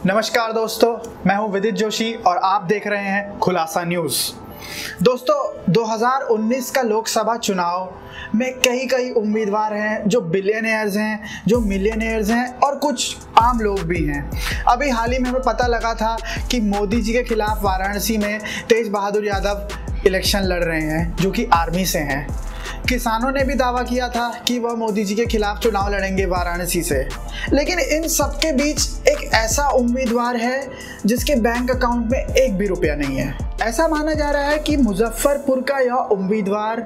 नमस्कार दोस्तों, मैं हूं विदित जोशी और आप देख रहे हैं खुलासा न्यूज़। दोस्तों, 2019 का लोकसभा चुनाव में कई उम्मीदवार हैं जो बिलियनियर्स हैं, जो मिलियनियर्स हैं और कुछ आम लोग भी हैं। अभी हाल ही में हमें पता लगा था कि मोदी जी के खिलाफ वाराणसी में तेज बहादुर यादव इलेक्शन लड़ रहे हैं जो कि आर्मी से हैं। किसानों ने भी दावा किया था कि वह मोदी जी के खिलाफ चुनाव लड़ेंगे वाराणसी से, लेकिन इन सब के बीच एक ऐसा उम्मीदवार है जिसके बैंक अकाउंट में एक भी रुपया नहीं है। ऐसा माना जा रहा है कि मुजफ्फरपुर का यह उम्मीदवार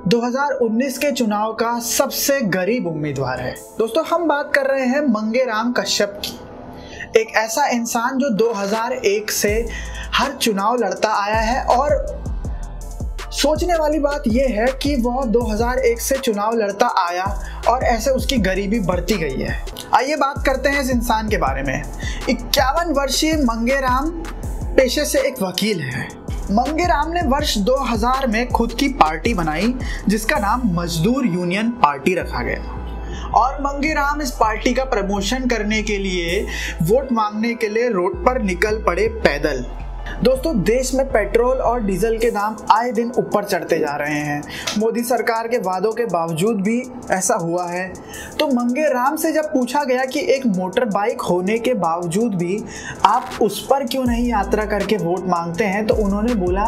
2019 के चुनाव का सबसे गरीब उम्मीदवार है। दोस्तों, हम बात कर रहे हैं मंगेराम कश्यप की, एक ऐसा इंसान जो 2001 से हर चुनाव लड़ता आया है और सोचने वाली बात यह है कि वह 2001 से चुनाव लड़ता आया और ऐसे उसकी गरीबी बढ़ती गई है। आइए बात करते हैं इस इंसान के बारे में। 51 वर्षीय मंगेराम पेशे से एक वकील है। मंगेराम ने वर्ष 2000 में खुद की पार्टी बनाई जिसका नाम मजदूर यूनियन पार्टी रखा गया और मंगेराम इस पार्टी का प्रमोशन करने के लिए, वोट मांगने के लिए रोड पर निकल पड़े पैदल। दोस्तों, देश में पेट्रोल और डीजल के दाम आए दिन ऊपर चढ़ते जा रहे हैं। मोदी सरकार के वादों के बावजूद भी ऐसा हुआ है। तो मंगेराम से जब पूछा गया कि एक मोटर बाइक होने के बावजूद भी आप उस पर क्यों नहीं यात्रा करके वोट मांगते हैं, तो उन्होंने बोला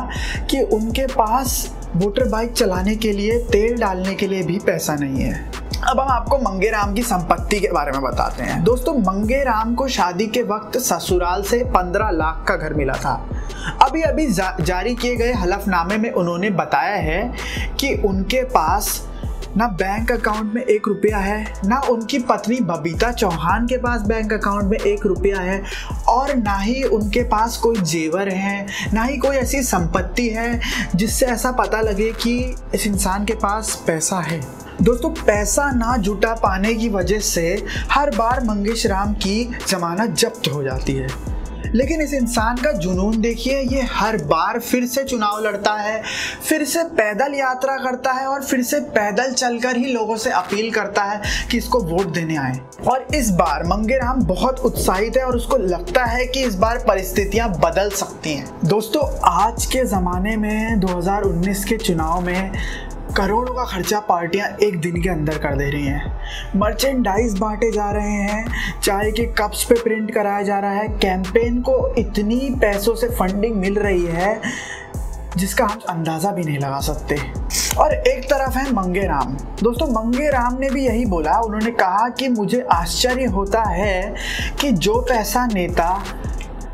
कि उनके पास मोटर बाइक चलाने के लिए, तेल डालने के लिए भी पैसा नहीं है। अब हम आपको मंगेराम की संपत्ति के बारे में बताते हैं। दोस्तों, मंगेराम को शादी के वक्त ससुराल से 15 लाख का घर मिला था। अभी जारी किए गए हलफनामे में उन्होंने बताया है कि उनके पास ना बैंक अकाउंट में 1 रुपया है, ना उनकी पत्नी बबीता चौहान के पास बैंक अकाउंट में 1 रुपया है और ना ही उनके पास कोई जेवर है, ना ही कोई ऐसी संपत्ति है जिससे ऐसा पता लगे कि इस इंसान के पास पैसा है। दोस्तों, पैसा ना जुटा पाने की वजह से हर बार मंगेराम की जमानत जब्त हो जाती है, लेकिन इस इंसान का जुनून देखिए। ये हर बार फिर से चुनाव लड़ता है, फिर से पैदल यात्रा करता है और फिर से पैदल चलकर ही लोगों से अपील करता है कि इसको वोट देने आए। और इस बार मंगेराम बहुत उत्साहित है और उसको लगता है कि इस बार परिस्थितियां बदल सकती हैं। दोस्तों, आज के ज़माने में 2019 के चुनाव में करोड़ों का खर्चा पार्टियां एक दिन के अंदर कर दे रही हैं। मर्चेंडाइज बांटे जा रहे हैं, चाय के कप्स पे प्रिंट कराया जा रहा है, कैंपेन को इतनी पैसों से फंडिंग मिल रही है जिसका हम अंदाज़ा भी नहीं लगा सकते। और एक तरफ है मंगेराम। दोस्तों, मंगेराम ने भी यही बोला। उन्होंने कहा कि मुझे आश्चर्य होता है कि जो पैसा नेता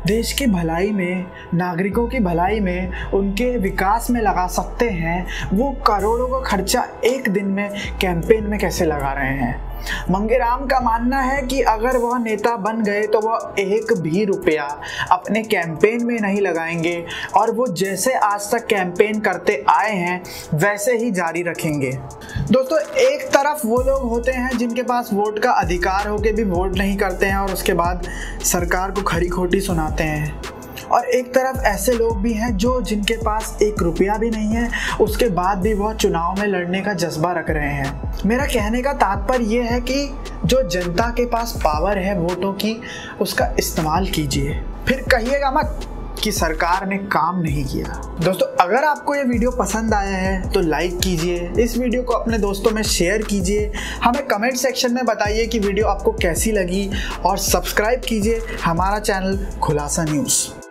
देश की भलाई में, नागरिकों की भलाई में, उनके विकास में लगा सकते हैं, वो करोड़ों का खर्चा एक दिन में कैंपेन में कैसे लगा रहे हैं। मंगेराम का मानना है कि अगर वह नेता बन गए तो वह 1 भी रुपया अपने कैंपेन में नहीं लगाएंगे और वो जैसे आज तक कैंपेन करते आए हैं वैसे ही जारी रखेंगे। दोस्तों, एक तरफ वो लोग होते हैं जिनके पास वोट का अधिकार होके भी वोट नहीं करते हैं और उसके बाद सरकार को खरी खोटी सुनाते हैं, और एक तरफ ऐसे लोग भी हैं जो जिनके पास 1 रुपया भी नहीं है, उसके बाद भी वह चुनाव में लड़ने का जज्बा रख रहे हैं। मेरा कहने का तात्पर्य यह है कि जो जनता के पास पावर है वोटों की, उसका इस्तेमाल कीजिए, फिर कहिएगा मत कि सरकार ने काम नहीं किया। दोस्तों, अगर आपको ये वीडियो पसंद आया है तो लाइक कीजिए, इस वीडियो को अपने दोस्तों में शेयर कीजिए, हमें कमेंट सेक्शन में बताइए कि वीडियो आपको कैसी लगी और सब्सक्राइब कीजिए हमारा चैनल खुलासा न्यूज़।